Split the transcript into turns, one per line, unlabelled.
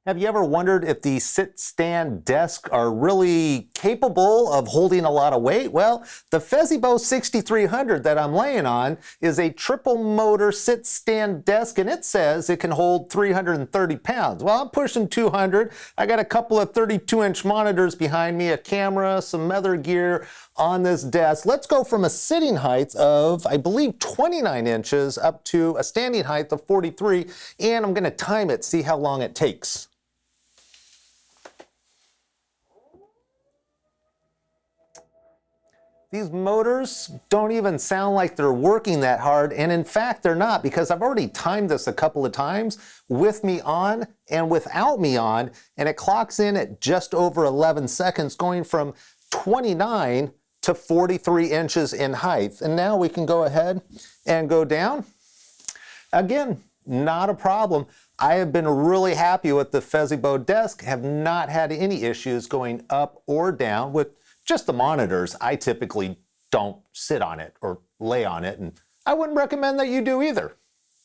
Have you ever wondered if the sit-stand desks are really capable of holding a lot of weight? Well, the Fezibo 6300 that I'm laying on is a triple motor sit-stand desk, and it says it can hold 330 pounds. Well, I'm pushing 200. I got a couple of 32-inch monitors behind me, a camera, some other gear on this desk. Let's go from a sitting height of, I believe, 29 inches up to a standing height of 43, and I'm gonna time it, see how long it takes. These motors don't even sound like they're working that hard, and in fact they're not, because I've already timed this a couple of times with me on and without me on, and it clocks in at just over 11 seconds, going from 29 to 43 inches in height. And now we can go ahead and go down. Again, not a problem. I have been really happy with the Fezibo desk, have not had any issues going up or down with just the monitors. I typically don't sit on it or lay on it, and I wouldn't recommend that you do either.